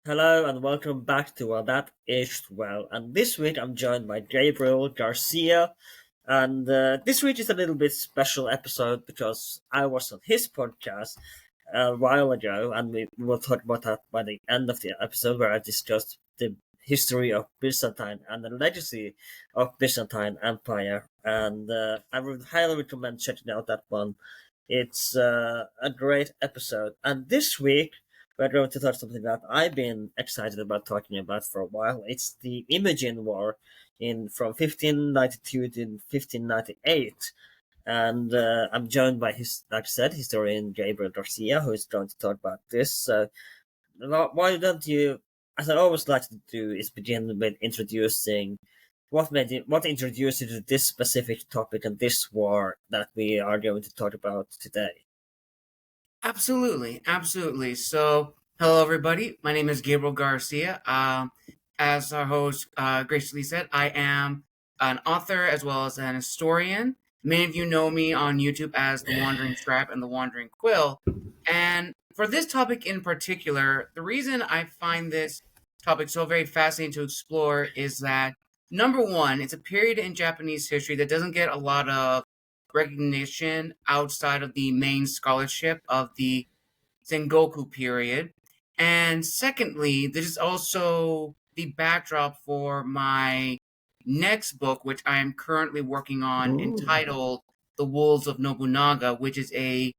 Hello and welcome back to That Aged Well. And this week I'm joined by Gabriel Garcia. And this week is a little bit special episode because I was on his podcast a while ago, and we will talk about that by the end of the episode, where I discussed the history of Byzantine and the legacy of Byzantine Empire. And I would highly recommend checking out that one. It's a great episode. And this week we're going to talk something that I've been excited about talking about for a while. It's the Imjin War in from 1592 to 1598. And I'm joined by like I said, historian Gabriel Garcia, who is going to talk about this. So why don't you, as I always like to do, is begin with introducing what introduced you to this specific topic and this war that we are going to talk about today. Absolutely, absolutely. So, hello everybody. My name is Gabriel Garcia. As our host graciously said, I am an author as well as an historian. Many of you know me on YouTube as the Wandering Strap and the Wandering Quill. And for this topic in particular, the reason I find this topic so very fascinating to explore is that number one, it's a period in Japanese history that doesn't get a lot of recognition outside of the main scholarship of the Sengoku period. And secondly, this is also the backdrop for my next book, which I am currently working on, Ooh. entitled The Wolves of Nobunaga, which is a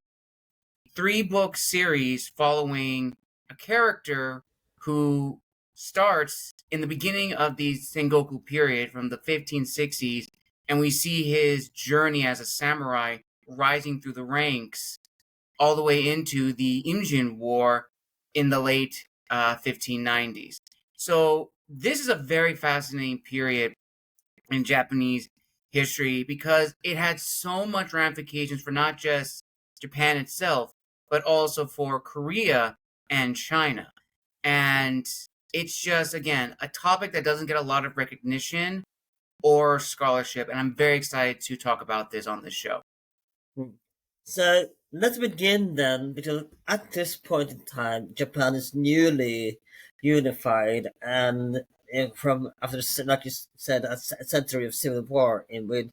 three-book series following a character who starts in the beginning of the Sengoku period from the 1560s, and we see his journey as a samurai rising through the ranks all the way into the Imjin War in the late 1590s. So this is a very fascinating period in Japanese history because it had so much ramifications for not just Japan itself, but also for Korea and China. And it's just, again, a topic that doesn't get a lot of recognition or scholarship. And I'm very excited to talk about this on this show. Hmm. So let's begin then, because at this point in time, Japan is newly unified, and from after like you said, a century of civil war in with,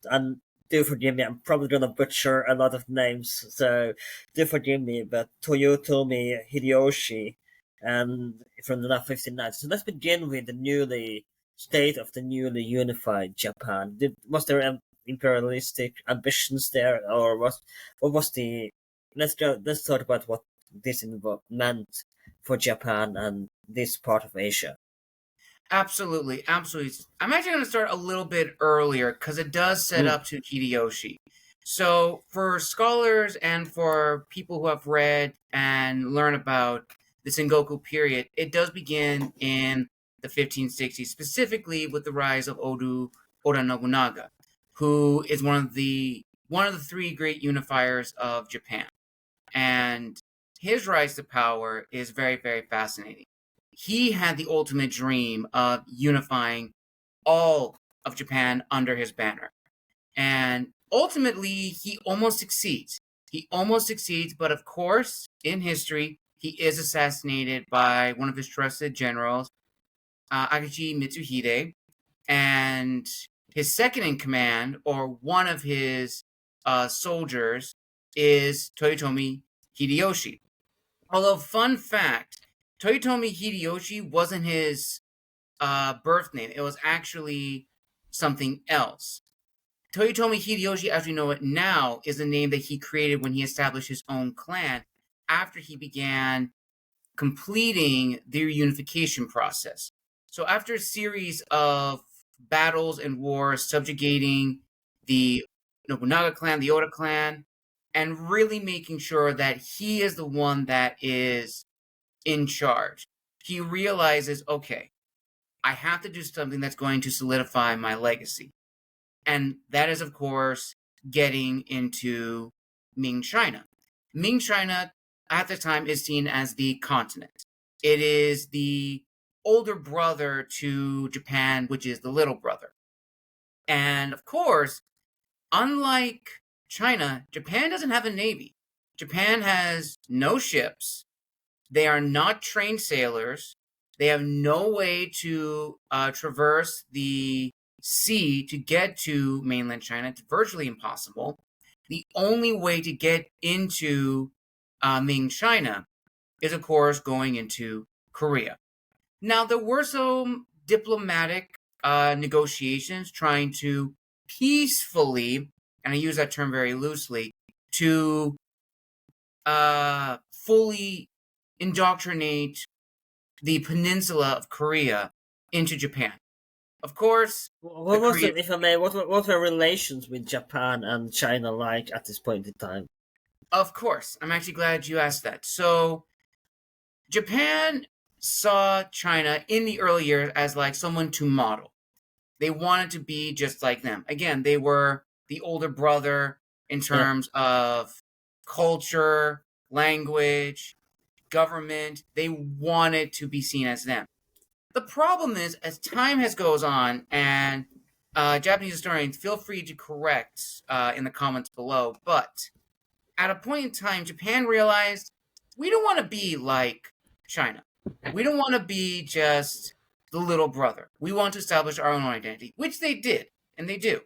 and do forgive me, I'm probably gonna butcher a lot of names, so do forgive me. But Toyotomi Hideyoshi, and from the 1590. So let's begin with the newly state of the newly unified Japan. Was there imperialistic ambitions there, or what was the? Let's talk about what this meant for Japan and this part of Asia. Absolutely, absolutely. I'm actually going to start a little bit earlier because it does set Mm. up to Hideyoshi. So, for scholars and for people who have read and learn about the Sengoku period, it does begin in the 1560s, specifically with the rise of Oda Nobunaga, who is one of the three great unifiers of Japan. And his rise to power is very, very fascinating. He had the ultimate dream of unifying all of Japan under his banner. And ultimately, he almost succeeds. He almost succeeds, but of course, in history, he is assassinated by one of his trusted generals, Akechi Mitsuhide, and his second in command, or one of his soldiers, is Toyotomi Hideyoshi. Although, fun fact, Toyotomi Hideyoshi wasn't his birth name. It was actually something else. Toyotomi Hideyoshi, as we know it now, is a name that he created when he established his own clan after he began completing the reunification process. So after a series of battles and wars subjugating the Nobunaga clan, the Oda clan, and really making sure that he is the one that is in charge, he realizes, okay, I have to do something that's going to solidify my legacy. And that is, of course, getting into Ming China. Ming China at the time is seen as the continent. It is the older brother to Japan, which is the little brother. And of course, unlike China, Japan doesn't have a navy. Japan has no ships, They are not trained sailors. They have no way to traverse the sea to get to mainland China. It's virtually impossible. The only way to get into Ming China is, of course, going into Korea. Now, there were some diplomatic negotiations trying to peacefully, and I use that term very loosely, to fully indoctrinate the peninsula of Korea into Japan. Of course, the What was Korean. it, if I may? What were relations with Japan and China like at this point in time? Of course, I'm actually glad you asked that. So, Japan saw China in the early years as like someone to model. They wanted to be just like them. Again, they were the older brother in Yeah. terms of culture, language, government. They wanted to be seen as them. The problem is, as time has goes on, and Japanese historians, feel free to correct in the comments below, but at a point in time, Japan realized we don't want to be like China. We don't want to be just the little brother. We want to establish our own identity, which they did, and they do.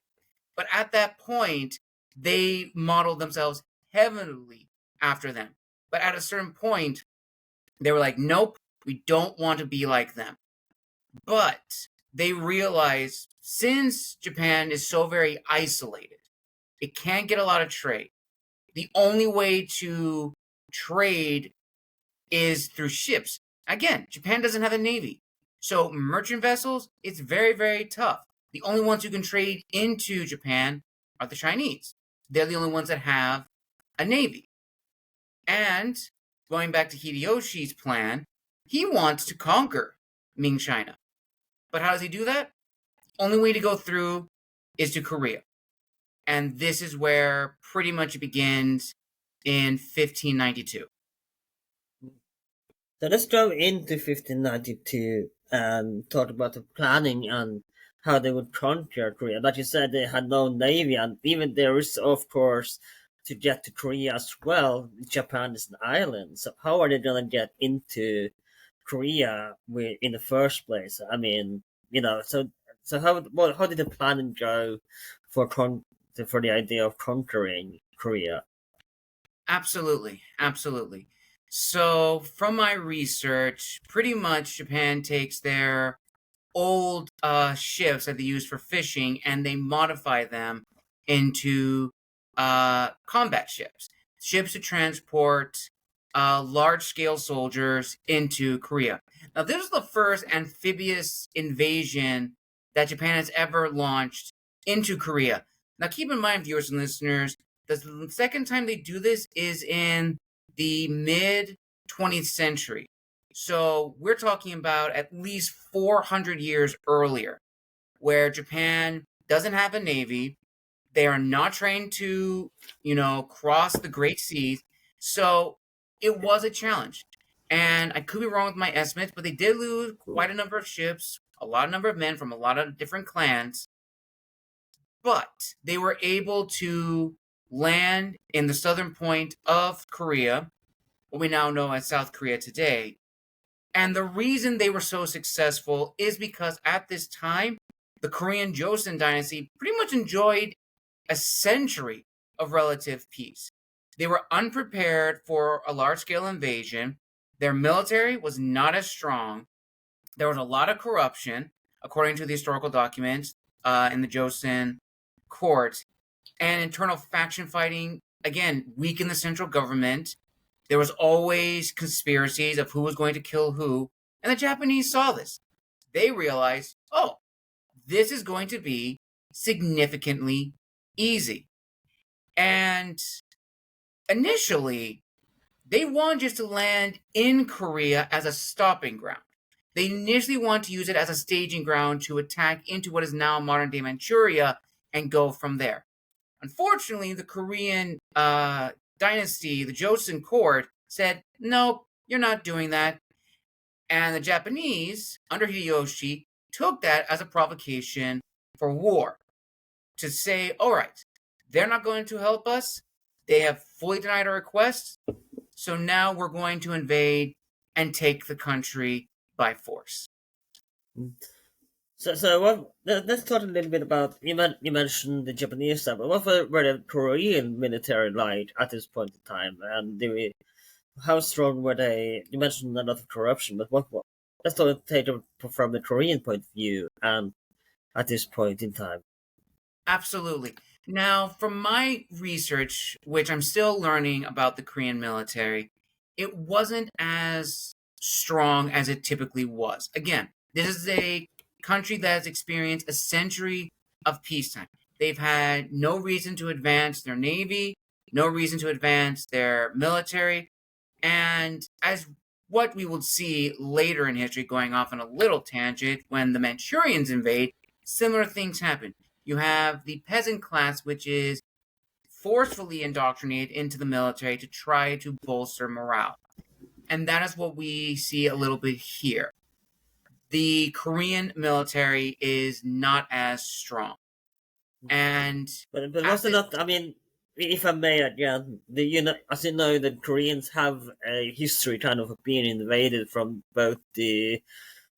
But at that point, they modeled themselves heavily after them. But at a certain point, they were like, nope, we don't want to be like them. But they realized since Japan is so very isolated, it can't get a lot of trade. The only way to trade is through ships. Again, Japan doesn't have a navy. So merchant vessels, it's very, very tough. The only ones who can trade into Japan are the Chinese. They're the only ones that have a navy. And going back to Hideyoshi's plan, he wants to conquer Ming China. But how does he do that? Only way to go through is to Korea. And this is where pretty much it begins in 1592. So let's go into 1592 and talk about the planning and how they would conquer Korea. Like you said, they had no navy, and even there is, of course, to get to Korea as well. Japan is an island, so how are they gonna get into Korea in the first place? I mean, so how did the planning go for for the idea of conquering Korea? Absolutely, absolutely. So, from my research, pretty much Japan takes their old ships that they use for fishing and they modify them into combat ships, ships to transport large scale soldiers into Korea. Now, this is the first amphibious invasion that Japan has ever launched into Korea. Now, keep in mind, viewers and listeners, the second time they do this is in the mid 20th century. So we're talking about at least 400 years earlier, where Japan doesn't have a navy. They are not trained to, cross the Great Seas. So it was a challenge. And I could be wrong with my estimates, but they did lose quite a number of ships, a lot of number of men from a lot of different clans. But they were able to land in the southern point of Korea, what we now know as South Korea today. And the reason they were so successful is because at this time, the Korean Joseon dynasty pretty much enjoyed a century of relative peace. They were unprepared for a large scale invasion. Their military was not as strong. There was a lot of corruption, according to the historical documents in the Joseon court, and internal faction fighting, again, weakened the central government. There was always conspiracies of who was going to kill who, and the Japanese saw this. They realized, oh, this is going to be significantly easy. And initially, they wanted just to land in Korea as a stopping ground. They initially wanted to use it as a staging ground to attack into what is now modern day Manchuria and go from there. Unfortunately, the Korean dynasty, the Joseon court, said, no, you're not doing that. And the Japanese, under Hideyoshi, took that as a provocation for war. To say, all right, they're not going to help us. They have fully denied our request. So now we're going to invade and take the country by force. So let's talk a little bit about you mentioned the Japanese side, but were the Korean military like at this point in time, and how strong were they? You mentioned a lot of corruption, but what let's take it from the Korean point of view, and at this point in time. Absolutely. Now, from my research, which I'm still learning about the Korean military, it wasn't as strong as it typically was. Again, this is a country that has experienced a century of peacetime. They've had no reason to advance their navy, no reason to advance their military, and as what we will see later in history, going off on a little tangent, when the Manchurians invade, similar things happen. You have the peasant class, which is forcefully indoctrinated into the military to try to bolster morale. And that is what we see a little bit here. The Korean military is not as strong. And But was at it this not? I mean, if I may again, as you know, the Koreans have a history kind of being invaded from both the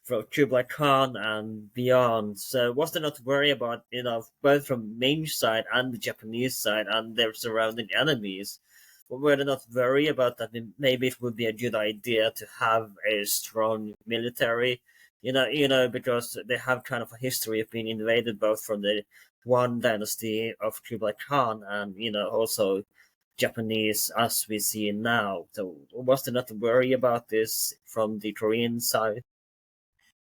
from Kublai Khan and beyond. So was there not worry about both from Ming side and the Japanese side and their surrounding enemies? Were they not worried about that? Maybe it would be a good idea to have a strong military. Because they have kind of a history of being invaded both from the one dynasty of Kublai Khan and also Japanese as we see now. So was there not worry about this from the Korean side?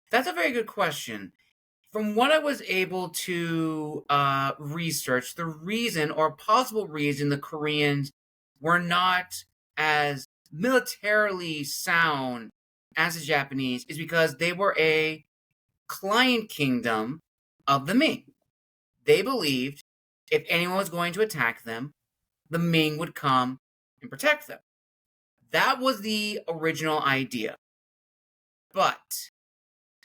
That's a very good question. From what I was able to research, the reason or possible reason the Koreans were not as militarily sound as the Japanese is because they were a client kingdom of the Ming. They believed if anyone was going to attack them, the Ming would come and protect them. That was the original idea. But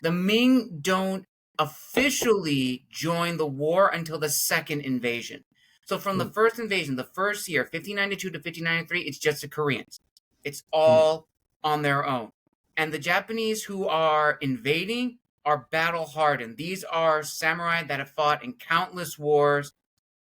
the Ming don't officially join the war until the second invasion. So from the Mm, first invasion, the first year, 1592 to 1593, it's just the Koreans. It's mm, all on their own. And the Japanese who are invading are battle hardened. These are samurai that have fought in countless wars.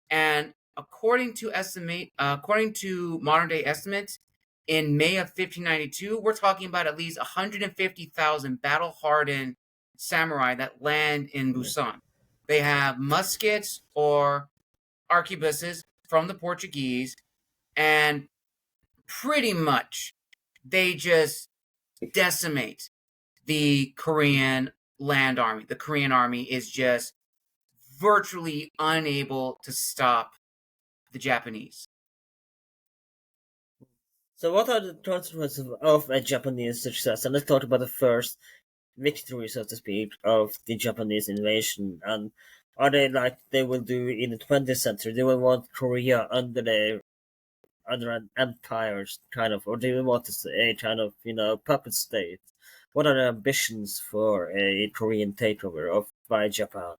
And according to modern day estimates, in May of 1592, we're talking about at least 150,000 battle hardened samurai that land in mm. Busan. They have muskets or arquebuses from the Portuguese, and pretty much they just decimate the Korean land army. The Korean army is just virtually unable to stop the Japanese. So what are the consequences of a Japanese success? And let's talk about the first victory, so to speak, of the Japanese invasion. And are they like they will do in the 20th century? They will want Korea under an empire, kind of, or do they want a kind of puppet state? What are the ambitions for a Korean takeover of by Japan?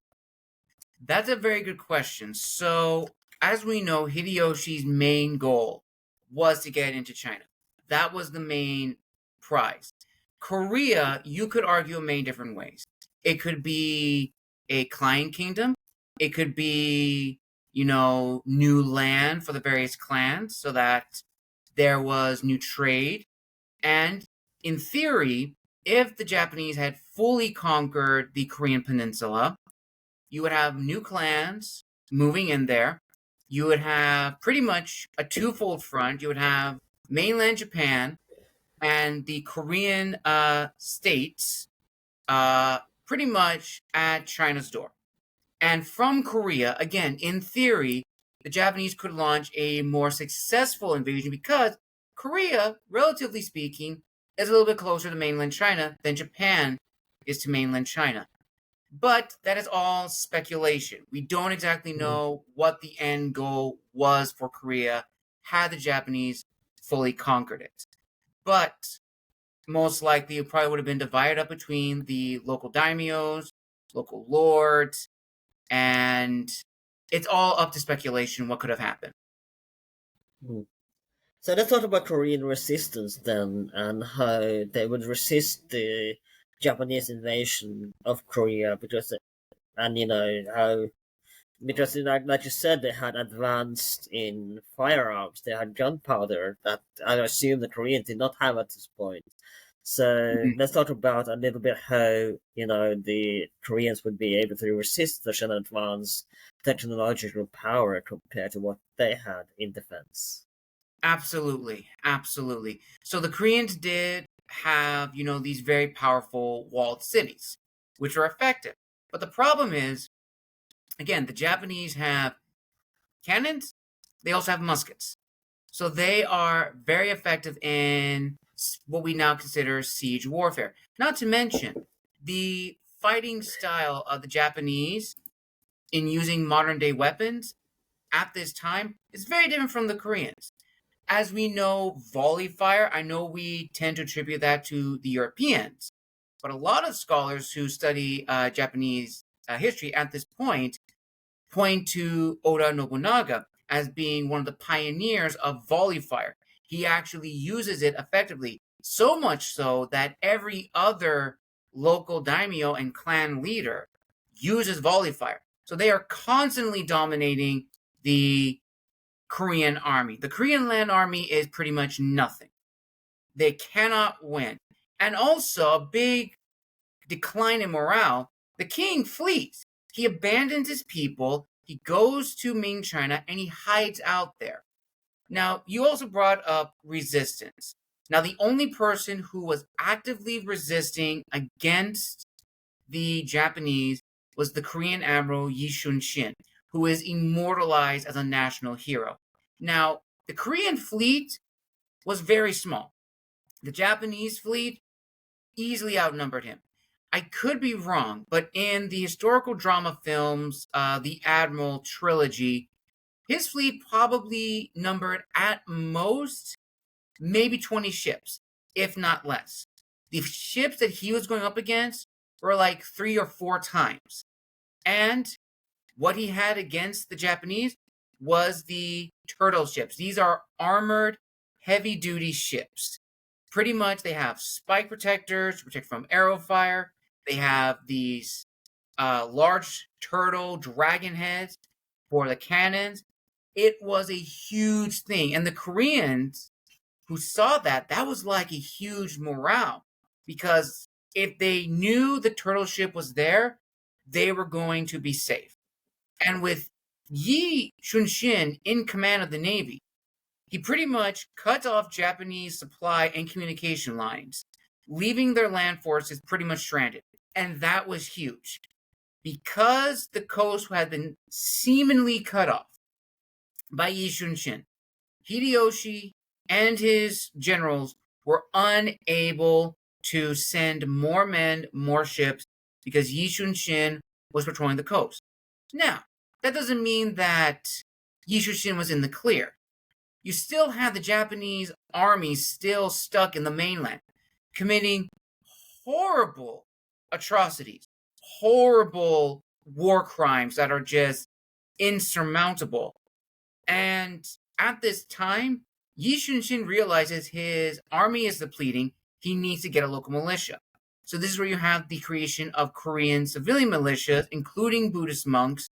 That's a very good question. So, as we know, Hideyoshi's main goal was to get into China. That was the main prize. Korea, you could argue in many different ways. It could be a client kingdom. It could be, new land for the various clans so that there was new trade. And in theory, if the Japanese had fully conquered the Korean peninsula, you would have new clans moving in there. You would have pretty much a twofold front. You would have mainland Japan and the Korean states pretty much at China's door. And from Korea, again, in theory, the Japanese could launch a more successful invasion because Korea, relatively speaking, is a little bit closer to mainland China than Japan is to mainland China. But that is all speculation. We don't exactly Mm. know what the end goal was for Korea had the Japanese fully conquered it. But most likely it probably would have been divided up between the local daimyos, local lords, and it's all up to speculation what could have happened. Mm. So let's talk about Korean resistance then, and how they would resist the Japanese invasion of Korea, because and how because like you said, they had advanced in firearms, they had gunpowder that I assume the Koreans did not have at this point. So Mhm. let's talk about a little bit how the Koreans would be able to resist such an advanced technological power compared to what they had in defense. Absolutely, absolutely. So the Koreans did have, these very powerful walled cities, which are effective. But the problem is, again, the Japanese have cannons, they also have muskets. So they are very effective in what we now consider siege warfare. Not to mention the fighting style of the Japanese in using modern day weapons at this time is very different from the Koreans. As we know, volley fire, I know we tend to attribute that to the Europeans, but a lot of scholars who study Japanese history at this point to Oda Nobunaga as being one of the pioneers of volley fire. He actually uses it effectively, so much so that every other local daimyo and clan leader uses volley fire. So they are constantly dominating the Korean army. The Korean land army is pretty much nothing. They cannot win. And also, a big decline in morale, the king flees. He abandons his people, he goes to Ming China, and he hides out there. Now, you also brought up resistance. Now, the only person who was actively resisting against the Japanese was the Korean Admiral Yi Shun-shin, who is immortalized as a national hero. Now, the Korean fleet was very small. The Japanese fleet easily outnumbered him. I could be wrong, but in the historical drama films, the Admiral trilogy, his fleet probably numbered at most maybe 20 ships, if not less. The ships that he was going up against were like 3 or 4 times. And what he had against the Japanese was the turtle ships. These are armored, heavy duty ships. Pretty much, they have spike protectors to protect from arrow fire. They have these large turtle dragon heads for the cannons. It was a huge thing. And the Koreans who saw that, that was like a huge morale because if they knew the turtle ship was there, they were going to be safe. And with Yi Shunshin in command of the Navy, he pretty much cut off Japanese supply and communication lines, leaving their land forces pretty much stranded. And that was huge. Because the coast had been seemingly cut off by Yi Shunshin, Hideyoshi and his generals were unable to send more men, more ships, because Yi Shunshin was patrolling the coast. Now, that doesn't mean that Yi Shunshin was in the clear. You still had the Japanese army still stuck in the mainland, committing horrible atrocities, horrible war crimes that are just insurmountable. And at this time, Yi Shunshin realizes his army is depleting. He needs to get a local militia. So this is where you have the creation of Korean civilian militias, including Buddhist monks,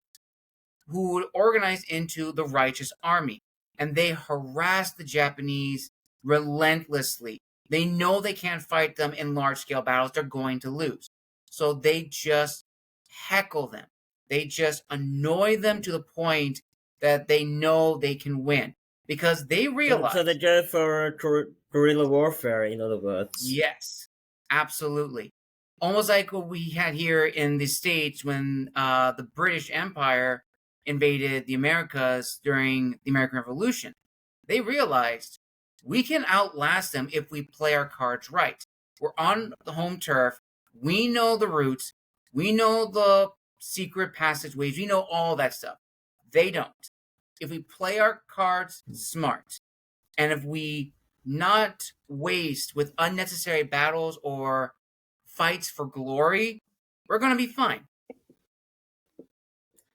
who would organize into the Righteous Army. And they harass the Japanese relentlessly. They know they can't fight them in large scale battles, they're going to lose. So they just heckle them. They just annoy them to the point that they know they can win. Because they So they realize, go for guerrilla warfare, in other words. yes, absolutely. Almost like what we had here in the States when the British Empire invaded the Americas during the American Revolution. They realized we can outlast them if we play our cards right. We're on the home turf. We know the routes. We know the secret passageways. We know all that stuff. They don't. If we play our cards smart, and if we not waste with unnecessary battles or fights for glory, we're going to be fine.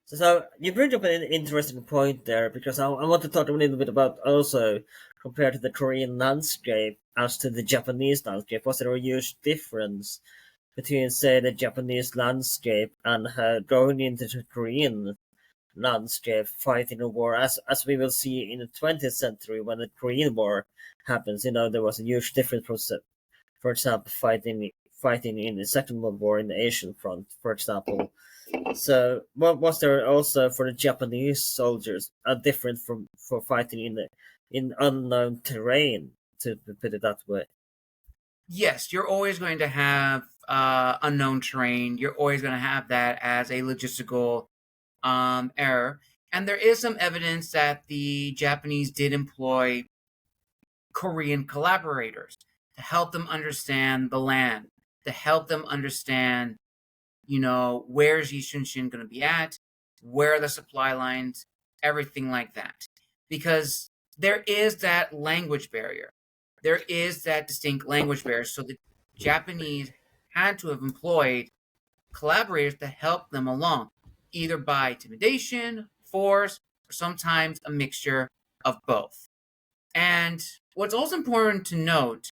So you bring up an interesting point there, because I want to talk a little bit about also compared to the Korean landscape as to the Japanese landscape? Was there a huge difference between, say, the Japanese landscape and going into the Korean landscape fighting a war, as we will see in the 20th century when the Korean War happens? There was a huge difference from, for example, fighting in the Second World War in the Asian front, for example. So, what was there also for the Japanese soldiers a different from for fighting in unknown terrain, to put it that way? Yes, you're always going to have unknown terrain. You're always going to have that as a logistical error. And there is some evidence that the Japanese did employ Korean collaborators to help them understand the land, to help them understand, where's Eastern Shin going to be at, where are the supply lines, everything like that. Because there is that language barrier. There is that distinct language barrier. So the Japanese had to have employed collaborators to help them along, either by intimidation, force, or sometimes a mixture of both. And what's also important to note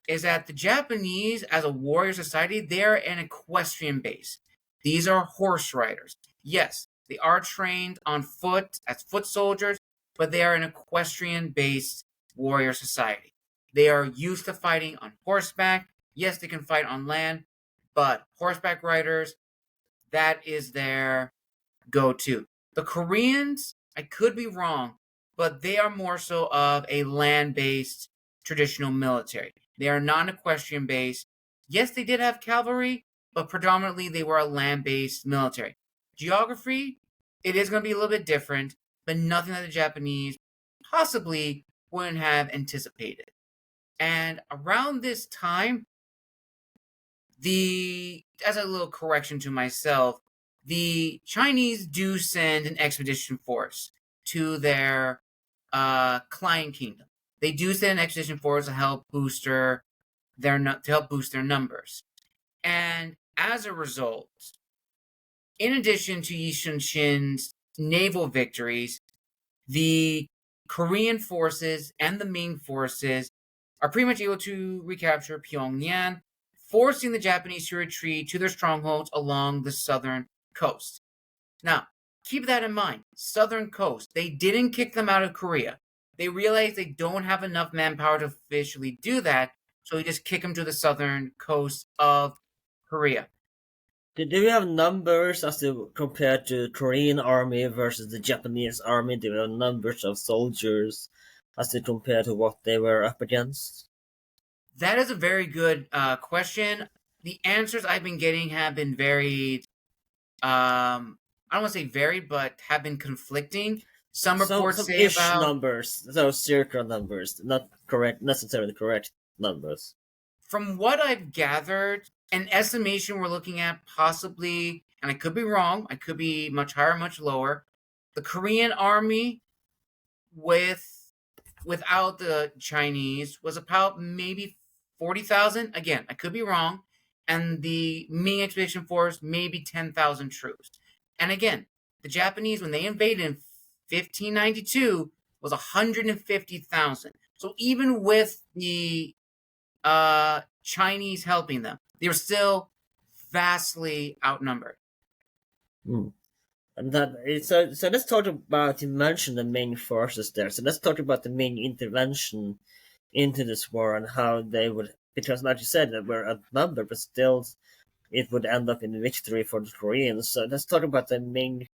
is that the Japanese, as a warrior society, they're an equestrian base. These are horse riders. Yes, they are trained on foot as foot soldiers, but they are an equestrian based warrior society. They are used to fighting on horseback. Yes, they can fight on land, but horseback riders, that is their go to. The Koreans, I could be wrong, but they are more so of a land based traditional military. They are non equestrian based. Yes, they did have cavalry, but predominantly they were a land based military. Geography, it is going to be a little bit different, but nothing that the Japanese possibly wouldn't have anticipated. And around this time, as a little correction to myself, the Chinese do send an expedition force to their client kingdom. They do send an expedition force to help boost their numbers. And as a result, in addition to Yi Shun-shin's naval victories, the Korean forces and the Ming forces are pretty much able to recapture Pyongyang, forcing the Japanese to retreat to their strongholds along the southern coast. Now, keep that in mind. Southern coast. They didn't kick them out of Korea. They realized they don't have enough manpower to officially do that, so they just kick them to the southern coast of Korea. Do we have numbers as to compared to Korean army versus the Japanese army? Do we have numbers of soldiers as to compare to what they were up against? That is a very good question. The answers I've been getting have been varied. I don't want to say varied, but have been conflicting. Some reports Some say ish about, numbers, so circa numbers, not correct, necessarily correct numbers. from what I've gathered, an estimation we're looking at possibly, and I could be wrong, I could be much higher, much lower. The Korean army without the Chinese was about maybe 40,000. Again, I could be wrong. And the Ming Expedition Force, maybe 10,000 troops. And again, the Japanese, when they invaded in 1592, was 150,000. So even with the Chinese helping them, they were still vastly outnumbered. Hmm. And so let's talk about, you mentioned the main forces there. So let's talk about the main intervention into this war and how they would, because like you said, they were outnumbered, but still it would end up in victory for the Koreans. So let's talk about the Ming,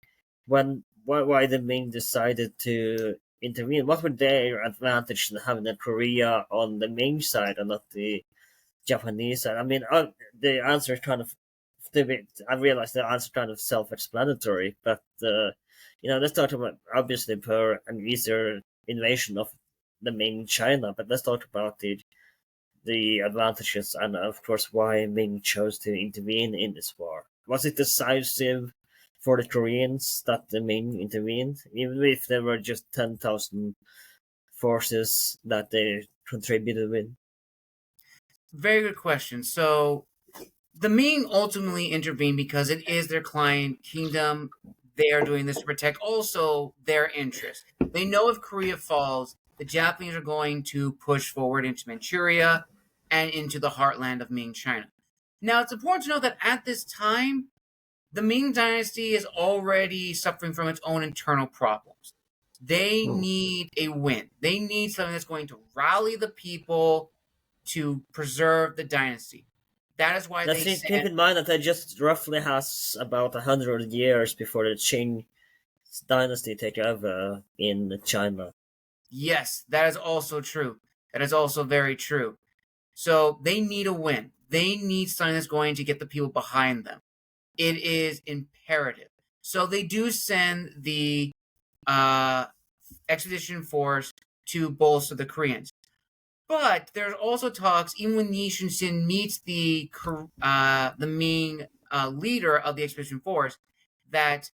why the Ming decided to intervene. What were their advantage in having a Korea on the Ming side and not the Japanese side? I mean, the answer is kind of, I realize the answer is kind of self-explanatory, but let's talk about, obviously, for an easier invasion of the Ming China, but let's talk about the advantages and, of course, why Ming chose to intervene in this war. Was it decisive for the Koreans that the Ming intervened, even if there were just 10,000 forces that they contributed with? Very good question. So the Ming ultimately intervened because it is their client kingdom. They are doing this to protect also their interests. They know if Korea falls, the Japanese are going to push forward into Manchuria and into the heartland of Ming China. Now, it's important to know that at this time, the Ming Dynasty is already suffering from its own internal problems. They Hmm. need a win. They need something that's going to rally the people to preserve the dynasty. That is why Let's they keep sent. in mind that it just roughly has about 100 years before the Qing dynasty take over in China. Yes, that is also true. That is also very true. So they need a win. They need something that's going to get the people behind them. It is imperative. So they do send the uh, expedition force to bolster the Koreans. But there's also talks, even when Yi Shun meets the Ming leader of the expedition force, that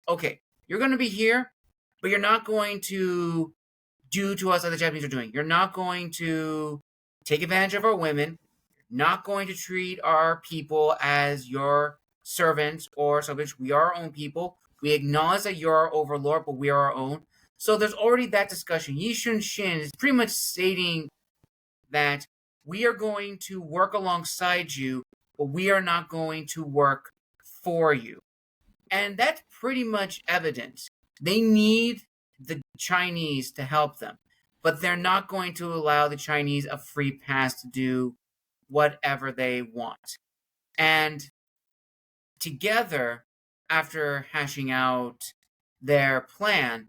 okay, you're going to be here, but you're not going to do to us like the Japanese are doing. You're not going to take advantage of our women. Not going to treat our people as your servants or subjects. We are our own people. We acknowledge that you're our overlord, but we are our own. So there's already that discussion. Yi Shun is pretty much stating that we are going to work alongside you, but we are not going to work for you. And that's pretty much evident. They need the Chinese to help them, but they're not going to allow the Chinese a free pass to do whatever they want. And together, after hashing out their plan,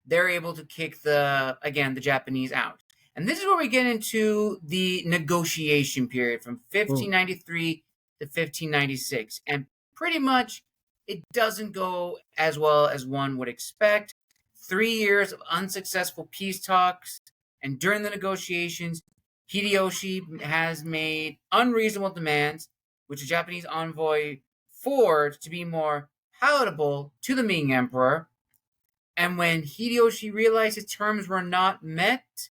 they're able to kick the Japanese out. And this is where we get into the negotiation period from Hmm. 1593 to 1596. And pretty much it doesn't go as well as one would expect. 3 years of unsuccessful peace talks, and during the negotiations, Hideyoshi has made unreasonable demands, which the Japanese envoy forged to be more palatable to the Ming Emperor. And when Hideyoshi realized his terms were not met,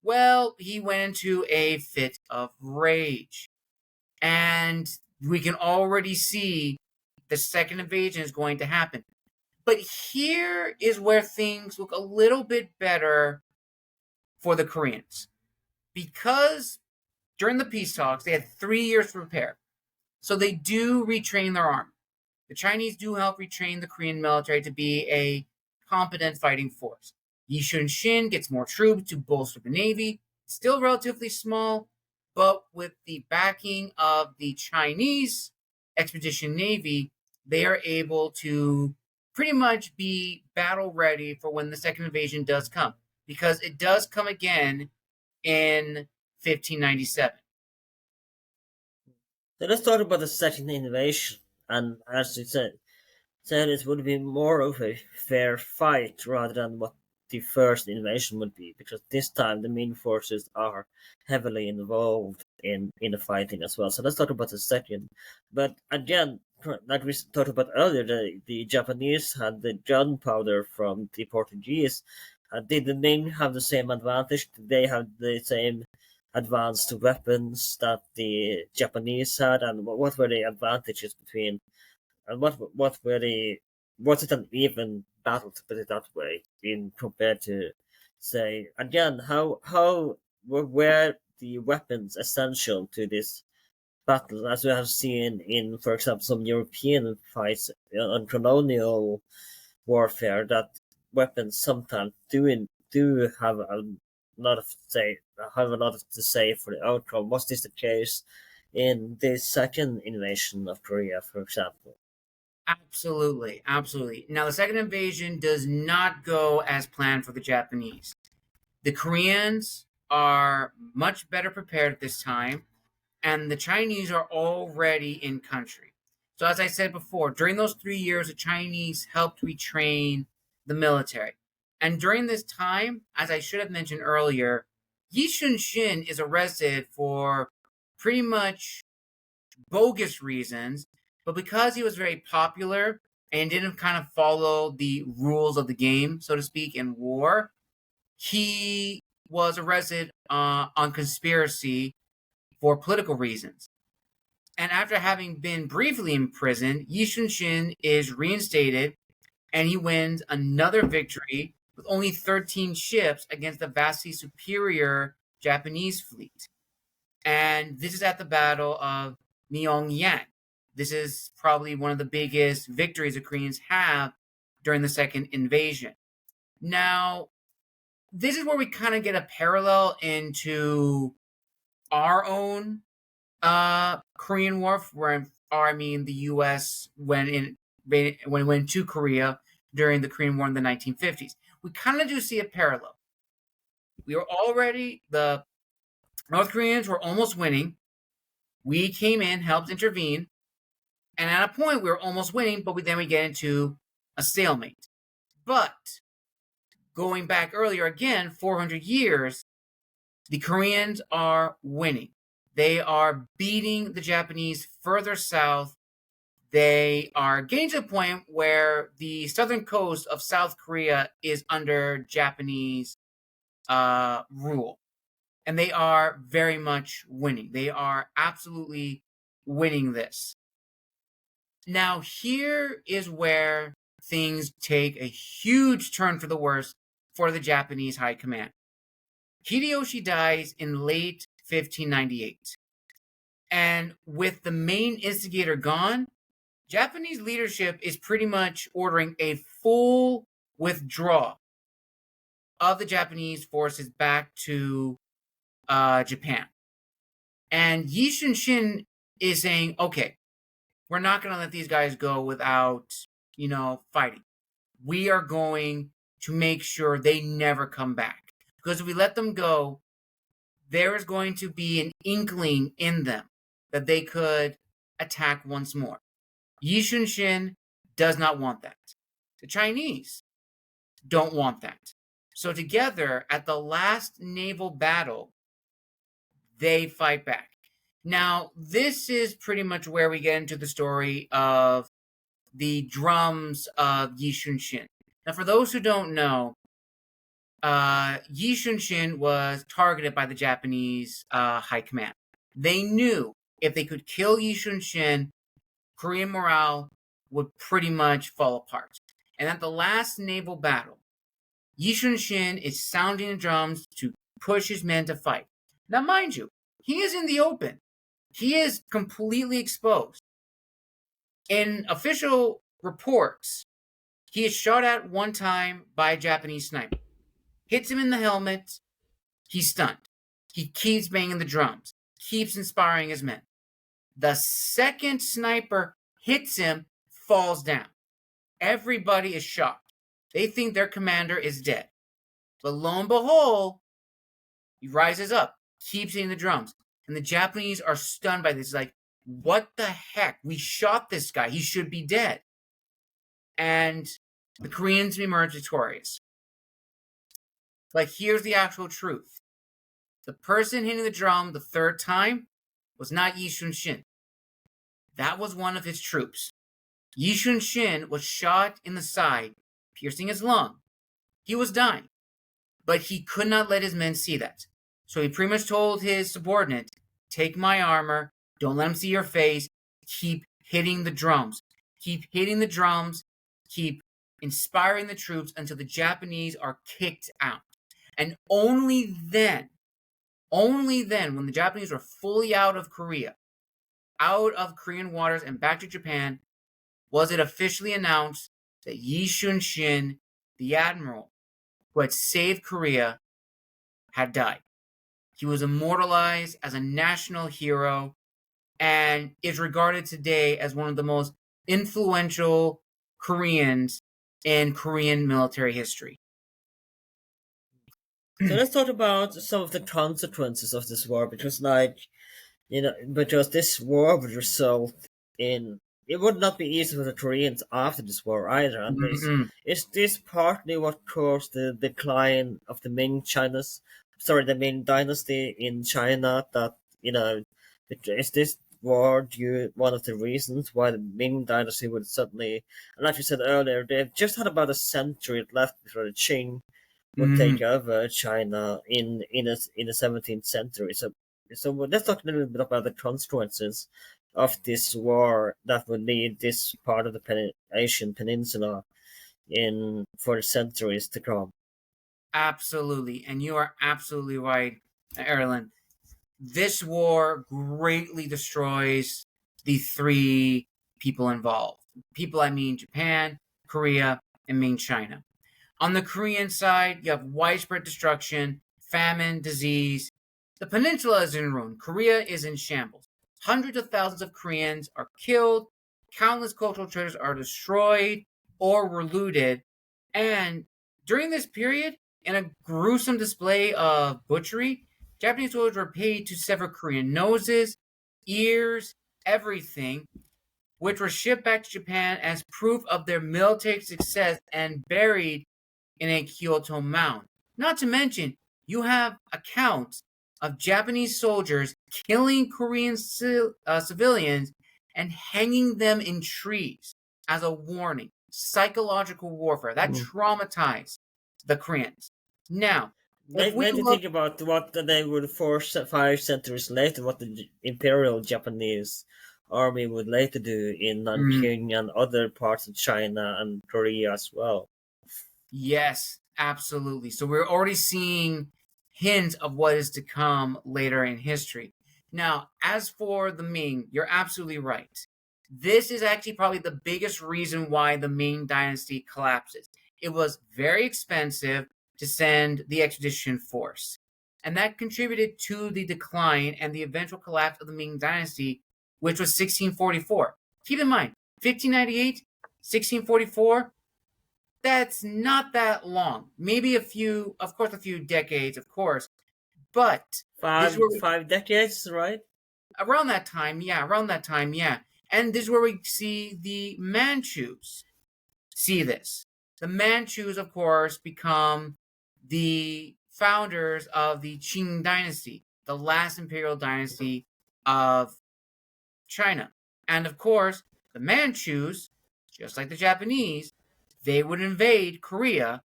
well, he went into a fit of rage. And we can already see the second invasion is going to happen. But here is where things look a little bit better for the Koreans. Because during the peace talks, they had 3 years to prepare. So they do retrain their army. The Chinese do help retrain the Korean military to be a competent fighting force. Yi Shun gets more troops to bolster the navy, still relatively small, but with the backing of the Chinese expedition navy, they are able to pretty much be battle ready for when the second invasion does come, because it does come again in 1597. So let's talk about the second invasion. And as you said it would be more of a fair fight rather than what the first invasion would be, because this time the main forces are heavily involved in the fighting as well. So let's talk about the second. But again, like we talked about earlier, the Japanese had the gunpowder from the Portuguese. Did the Ming have the same advantage? Did they have the same advanced weapons that the Japanese had? And what were the advantages between, and what were the, was it an even battle, to put it that way, in compared to, say, again, how were the weapons essential to this battle, as we have seen in, for example, some European fights on colonial warfare, that weapons sometimes do have a lot of say have a lot to say for the outcome. Was this the case in the second invasion of Korea, for example? Absolutely, absolutely. Now, the second invasion does not go as planned for the Japanese. The Koreans are much better prepared at this time, and the Chinese are already in country. So, as I said before, during those 3 years, the Chinese helped retrain the military. And during this time, as I should have mentioned earlier, Yi Shun is arrested for pretty much bogus reasons, but because he was very popular and didn't kind of follow the rules of the game, so to speak, in war, he was arrested on conspiracy for political reasons. And after having been briefly imprisoned, Yi Shun is reinstated and he wins another victory with only 13 ships against a vastly superior Japanese fleet. And this is at the Battle of Myeongyang. This is probably one of the biggest victories the Koreans have during the second invasion. Now, this is where we kind of get a parallel into our own Korean War, the U.S. when it went to Korea during the Korean War in the 1950s. We kind of do see a parallel. The North Koreans were almost winning. We came in, helped intervene, and at a point we were almost winning, but then we get into a stalemate. But going back earlier again, 400 years, the Koreans are winning. They are beating the Japanese further south. They are getting to the point where the southern coast of South Korea is under Japanese rule. And they are very much winning. They are absolutely winning this. Now, here is where things take a huge turn for the worse for the Japanese High Command. Hideyoshi dies in late 1598. And with the main instigator gone, Japanese leadership is pretty much ordering a full withdrawal of the Japanese forces back to Japan. And Yi Shunshin is saying, okay, we're not going to let these guys go without, fighting. We are going to make sure they never come back. Because if we let them go, there is going to be an inkling in them that they could attack once more. Yi Shunshin does not want that. The Chinese don't want that. So together, at the last naval battle, they fight back. Now, this is pretty much where we get into the story of the drums of Yi Shunshin. Now, for those who don't know, Yi Shunshin was targeted by the Japanese High Command. They knew if they could kill Yi Shunshin, Korean morale would pretty much fall apart. And at the last naval battle, Yi Shunshin is sounding the drums to push his men to fight. Now, mind you, he is in the open. He is completely exposed. In official reports, he is shot at one time by a Japanese sniper. Hits him in the helmet. He's stunned. He keeps banging the drums. Keeps inspiring his men. The second sniper hits him, falls down. Everybody is shocked. They think their commander is dead. But lo and behold, he rises up, keeps hitting the drums. And the Japanese are stunned by this. Like, what the heck? We shot this guy. He should be dead. And the Koreans emerge victorious. But here's the actual truth. The person hitting the drum the third time was not Yi Shunshin. That was one of his troops. Yi Shunshin was shot in the side, piercing his lung. He was dying. But he could not let his men see that. So he pretty much told his subordinate, take my armor, don't let him see your face, keep hitting the drums. Keep hitting the drums, keep inspiring the troops until the Japanese are kicked out. And only then, when the Japanese were fully out of Korea, out of Korean waters and back to Japan, was it officially announced that Yi Shunshin, the admiral who had saved Korea, had died. He was immortalized as a national hero and is regarded today as one of the most influential Koreans in Korean military history. So let's talk about some of the consequences of this war, because this war would result in, it would not be easy for the Koreans after this war either. And is this partly what caused the decline of the Ming dynasty in China? That, is this war one of the reasons why the Ming dynasty would suddenly, and like you said earlier, they've just had about a century left before the Qing would take over China in the 17th century. So let's talk a little bit about the consequences of this war that would lead this part of the Asian peninsula for the centuries to come. Absolutely. And you are absolutely right, Erlend. This war greatly destroys the three people involved. People, I mean Japan, Korea, and Ming China. On the Korean side, you have widespread destruction, famine, disease. The peninsula is in ruin. Korea is in shambles. Hundreds of thousands of Koreans are killed. Countless cultural treasures are destroyed or were looted. And during this period, in a gruesome display of butchery, Japanese soldiers were paid to sever Korean noses, ears, everything, which were shipped back to Japan as proof of their military success and buried in a Kyoto mound. Not to mention, you have accounts of Japanese soldiers killing Korean civilians and hanging them in trees as a warning. Psychological warfare that Hmm. traumatized the Koreans. Now, if we When you look, think about what they would force 5 centuries later, what the Imperial Japanese army would later do in mm, Nanking and other parts of China and Korea as well. yes, absolutely. So we're already seeing hints of what is to come later in history. Now, as for the Ming, you're absolutely right. This is actually probably the biggest reason why the Ming dynasty collapses. It was very expensive to send the expedition force, and that contributed to the decline and the eventual collapse of the Ming dynasty, which was 1644. Keep in mind, 1598, 1644, that's not that long. Maybe a few, of course, a few decades, of course, but this is where we, 5 decades, right? around that time, yeah, around that time, yeah. And this is where we see the Manchus see this. The Manchus, of course, become the founders of the Qing dynasty, the last imperial dynasty of China. And of course, the Manchus, just like the Japanese, they would invade Korea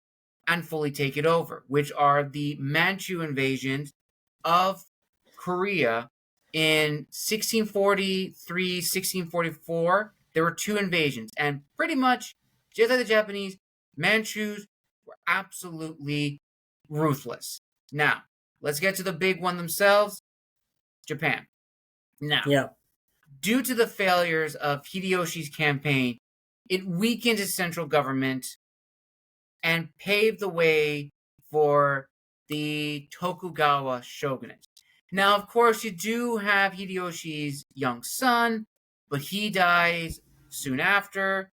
and fully take it over, which are the Manchu invasions of Korea in 1643, 1644. There were two invasions, and pretty much, just like the Japanese, Manchus were absolutely ruthless. Now, let's get to the big one themselves, Japan. Now, Yeah. due to the failures of Hideyoshi's campaign, it weakened his central government and paved the way for the Tokugawa shogunate. Now, of course, you do have Hideyoshi's young son, but he dies soon after.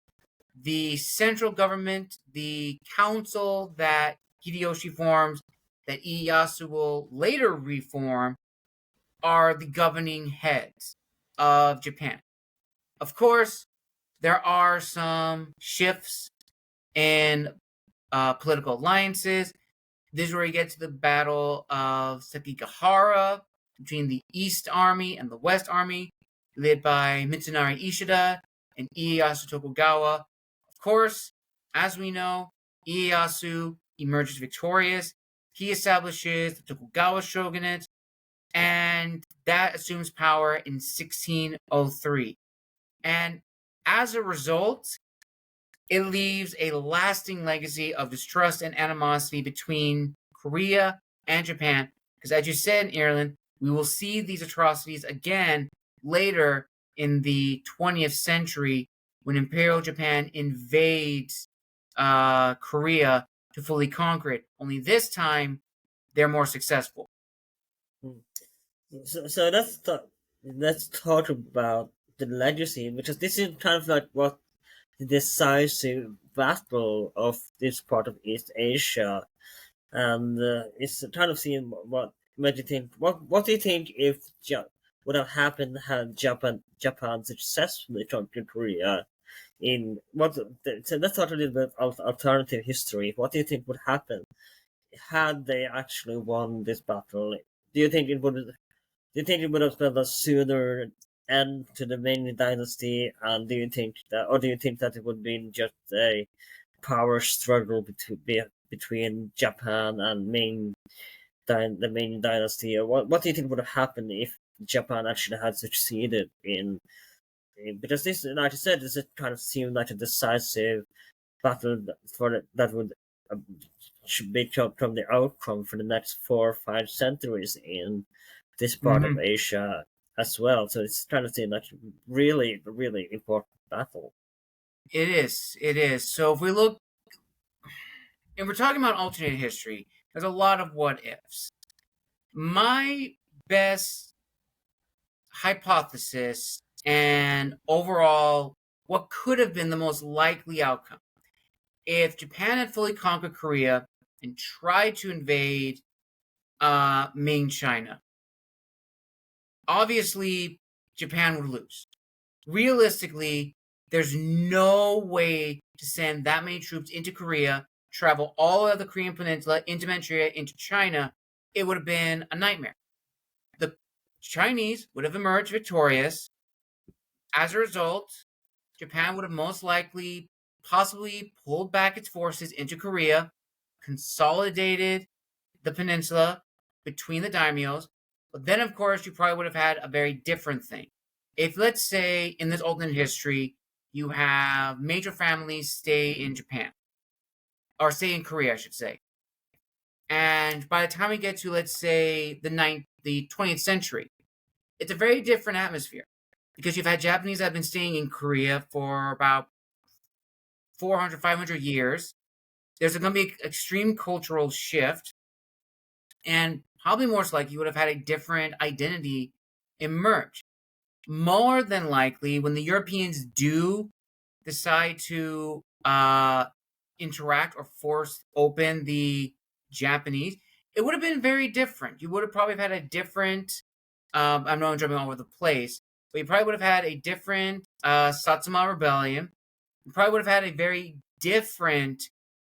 The central government, the council that Hideyoshi forms, that Ieyasu will later reform, are the governing heads of Japan. Of course, there are some shifts in political alliances. This is where you get to the Battle of Sekigahara between the East Army and the West Army, led by Mitsunari Ishida and Ieyasu Tokugawa. Of course, as we know, Ieyasu emerges victorious. He establishes the Tokugawa shogunate, and that assumes power in 1603. And as a result, it leaves a lasting legacy of distrust and animosity between Korea and Japan. Because, as you said, in Ireland, we will see these atrocities again later in the 20th century when Imperial Japan invades Korea to fully conquer it. Only this time, they're more successful. Hmm. So let's talk about the legacy, because this is kind of like what the decisive battle of this part of East Asia, and it's kind of seeing what do you think. What do you think if would have happened had Japan successfully conquered Korea? In what so let's talk a little bit of alternative history. What do you think would happen had they actually won this battle? Do you think it would? Do you think it would have spelled a sooner end to the Ming Dynasty? And do you think that it would be just a power struggle between Japan and the Ming Dynasty? Or what do you think would have happened if Japan actually had succeeded because this, like I said, this kind of seemed like a decisive battle that would big chunk from the outcome for the next 4 or 5 centuries in this part of Hmm. Asia as well. So it's kind of seems like really, really important battle. It is. It is. So if we look, and we're talking about alternate history, there's a lot of what ifs. My best hypothesis and overall what could have been the most likely outcome if Japan had fully conquered Korea and tried to invade Ming China. Obviously, Japan would lose. Realistically, there's no way to send that many troops into Korea, travel all of the Korean Peninsula into Manchuria, into China. It would have been a nightmare. The Chinese would have emerged victorious. As a result, Japan would have most likely possibly pulled back its forces into Korea, consolidated the peninsula between the daimyos. But then, of course, you probably would have had a very different thing. If, let's say, in this alternate history, you have major families stay in Japan, or stay in Korea, I should say. And by the time we get to, let's say, the 20th century, it's a very different atmosphere because you've had Japanese that have been staying in Korea for about 400, 500 years. There's going to be an extreme cultural shift, and probably most likely you would have had a different identity emerge. More than likely, when the Europeans do decide to interact or force open the Japanese, it would have been very different. You would have probably had a different, I know I'm jumping all over the place, but you probably would have had a different Satsuma rebellion. You probably would have had a very different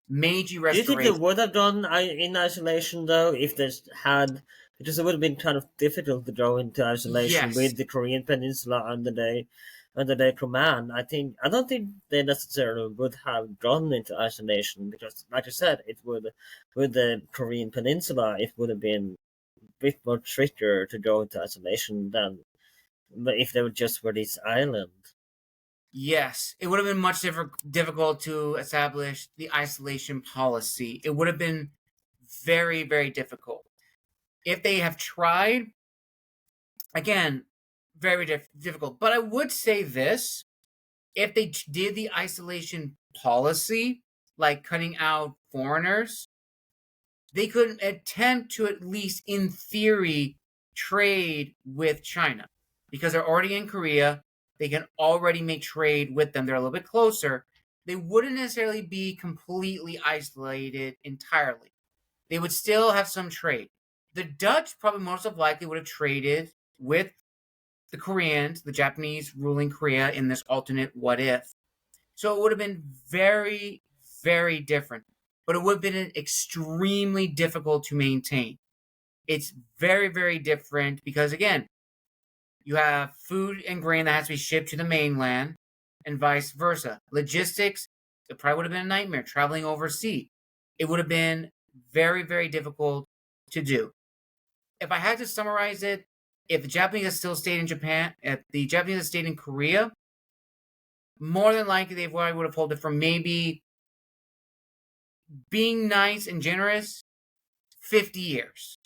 Meiji Do you think they restoration. would have done in isolation though if they had? Because it would have been kind of difficult to go into isolation Yes, with the Korean Peninsula under their command. I don't think they necessarily would have gone into isolation because, like I said, it would with the Korean Peninsula it would have been a bit more trickier to go into isolation than if they were just for this island. yes. It would have been much difficult to establish the isolation policy. It would have been very, very difficult. If they have tried, again, very difficult. But I would say this, if they did the isolation policy, like cutting out foreigners, they could attempt to, at least in theory, trade with China because they're already in Korea. They can already make trade with them. They're a little bit closer. They wouldn't necessarily be completely isolated entirely. They would still have some trade. The Dutch probably most of likely would have traded with the Koreans, the Japanese ruling Korea in this alternate what if. So it would have been very, very different. But it would have been extremely difficult to maintain. It's very, very different because, again, you have food and grain that has to be shipped to the mainland and vice versa. Logistics, it probably would have been a nightmare traveling overseas. It would have been very, very difficult to do. If I had to summarize it, if the Japanese had still stayed in Japan, if the Japanese had stayed in Korea, more than likely they probably would have held it from maybe being nice and generous 50 years.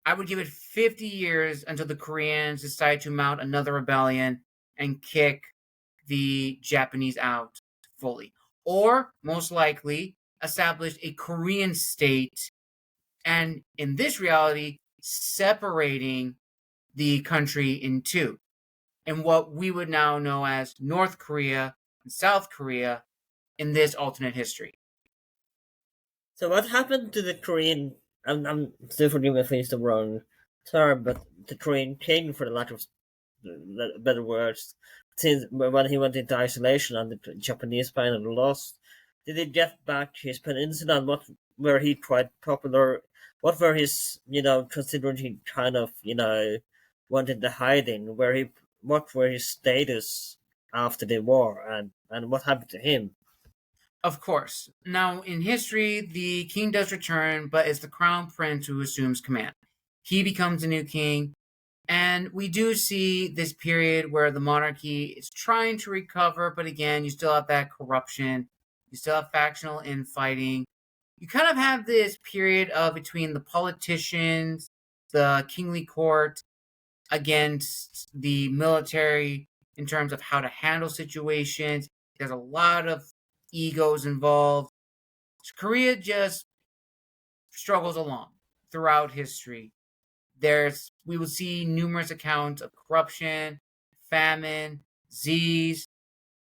I would give it 50 years until the Koreans decide to mount another rebellion and kick the Japanese out fully. Or, most likely, establish a Korean state and, in this reality, separating the country in two. And what we would now know as North Korea and South Korea in this alternate history. So what happened to the Korean? I'm still forgive me if I used the wrong term, but the Korean king, for the lack of better words, since when he went into isolation and the Japanese finally lost, did he get back his peninsula? And what were he quite popular? What were his considering he kind of went into hiding? What were his status after the war, and what happened to him? Of course. Now, in history, the king does return, but it's the crown prince who assumes command. He becomes the new king, and we do see this period where the monarchy is trying to recover, but again, you still have that corruption, you still have factional infighting. you kind of have this period of between the politicians, the kingly court, against the military in terms of how to handle situations. There's a lot of egos involved. Korea just struggles along throughout history. We will see numerous accounts of corruption, famine, disease.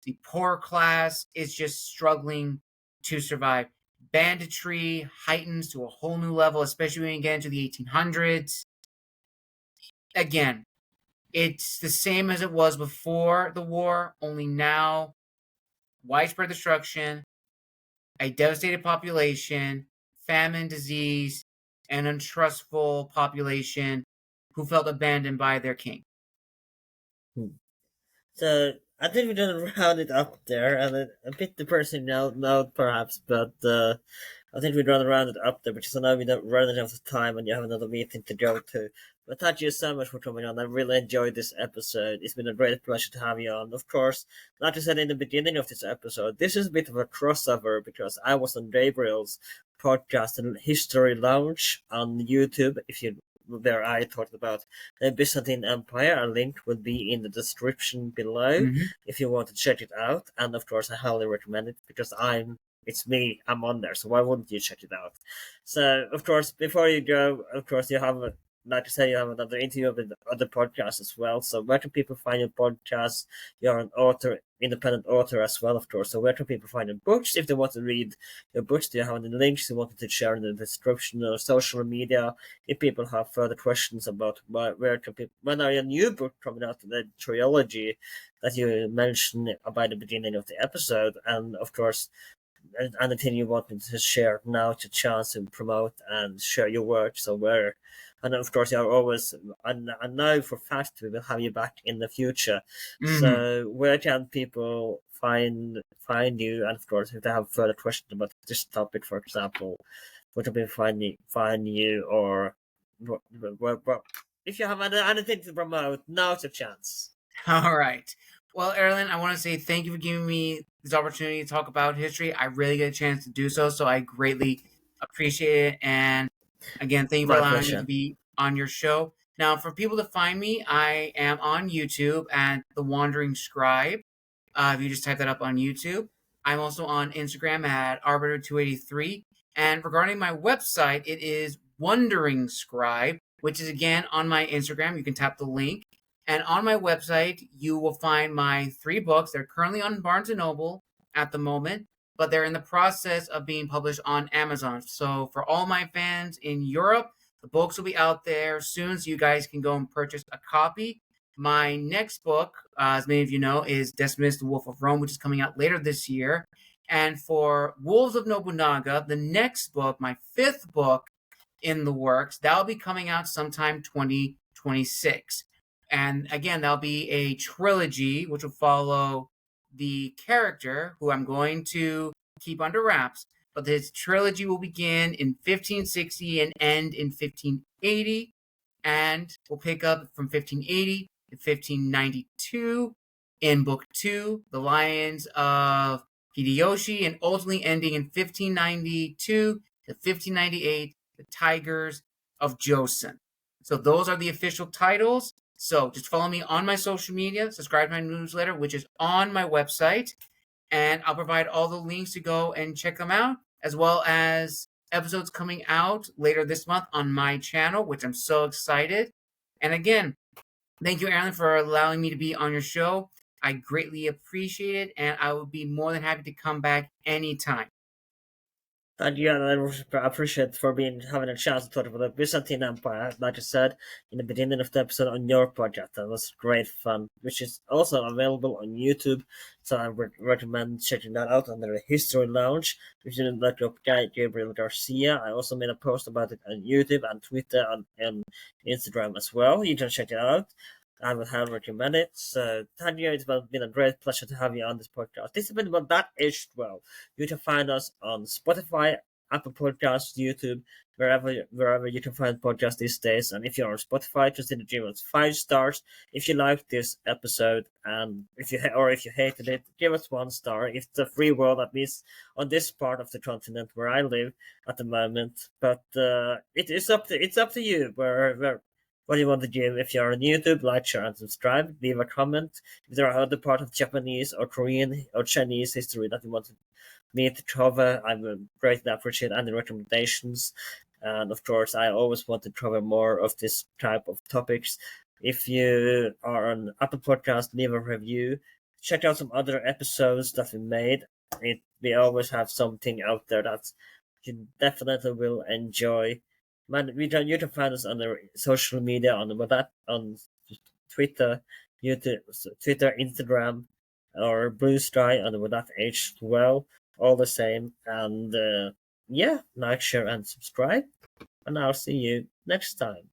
The poor class is just struggling to survive. Banditry heightens to a whole new level, especially when you get into the 1800s. Again, it's the same as it was before the war, only now widespread destruction, a devastated population, famine, disease, an untrustful population who felt abandoned by their king. Hmm. So I think we're gonna round it up there, and a bit depressing note perhaps, but I think we'd rather round it up there because I know we don't run out of time and you have another meeting to go to. But thank you so much for coming on. I really enjoyed this episode. It's been a great pleasure to have you on. Of course, like I said in the beginning of this episode, this is a bit of a crossover because I was on Gabriel's podcast and History Lounge on YouTube. If you where I talked about the Byzantine Empire, a link would be in the description below Mm-hmm. if you want to check it out. And of course, I highly recommend it because it's me, I'm on there, so why wouldn't you check it out? So, of course, before you go, of course, like I said, you have another interview with other podcasts as well. So, where can people find your podcast? You're an author, independent author as well, of course. So, where can people find your books if they want to read your books? Do you have any links you wanted to share in the description or social media? If people have further questions about where can people, when are your new book coming out, the trilogy that you mentioned by the beginning of the episode, and of course, anything you wanted to share now to chance to promote and share your work. So where, and of course you're always, I know for fact we will have you back in the future. Mm-hmm. So where can people find you? And of course, if they have further questions about this topic, for example, where can people find you, or if you have anything to promote, now's a chance. All right. Well, Erlend, I want to say thank you for giving me this opportunity to talk about history. I really get a chance to do so, so I greatly appreciate it. And again, thank you for My allowing me to pleasure. be on your show. Now, for people to find me, I am on YouTube at The Wandering Scribe. If you just type that up on YouTube. I'm also on Instagram at Arbiter283. And regarding my website, it is Wondering Scribe, which is again on my Instagram. You can tap the link. And on my website, you will find my 3 books. They're currently on Barnes& and Noble at the moment, but they're in the process of being published on Amazon. So for all my fans in Europe, the books will be out there soon, so you guys can go and purchase a copy. My next book, as many of you know, is Decimus, the Wolf of Rome, which is coming out later this year. And for Wolves of Nobunaga, the next book, my 5th book in the works, that'll be coming out sometime 2026. And again, that'll be a trilogy, which will follow the character who I'm going to keep under wraps. But this trilogy will begin in 1560 and end in 1580. And we'll pick up from 1580 to 1592 in book 2, The Lions of Hideyoshi, and ultimately ending in 1592 to 1598, The Tigers of Joseon. So those are the official titles. So just follow me on my social media, subscribe to my newsletter, which is on my website, and I'll provide all the links to go and check them out, as well as episodes coming out later this month on my channel, which I'm so excited. And again, thank you, Erlend, for allowing me to be on your show. I greatly appreciate it, and I would be more than happy to come back anytime. And yeah, I appreciate for having a chance to talk about the Byzantine Empire. Like I said in the beginning of the episode on your project, that was great fun, which is also available on YouTube. So I would recommend checking that out under the History Lounge. If you didn't look up Gabriel Garcia, I also made a post about it on YouTube and Twitter and Instagram as well. You can check it out. I would highly recommend it. So, Tanya, it's been a great pleasure to have you on this podcast. This has been about That Aged Well. You can find us on Spotify, Apple Podcasts, YouTube, wherever you can find podcasts these days. And if you're on Spotify, just give us 5 stars if you liked this episode, and if you hated it, give us 1 star. It's a free world, at least on this part of the continent where I live at the moment. But it's up to you where what do you want to give. If you're on YouTube, like, share, and subscribe. Leave a comment. If there are other part of Japanese or Korean or Chinese history that you want me to cover, I would greatly appreciate any recommendations. And of course, I always want to cover more of this type of topics. If you are on Apple Podcast, leave a review. Check out some other episodes that we made. We always have something out there that you definitely will enjoy. Man, you can find us on the social media on Twitter, YouTube, Twitter, Instagram, or Blue Sky under that H12. All the same, and yeah, like, share, and subscribe, and I'll see you next time.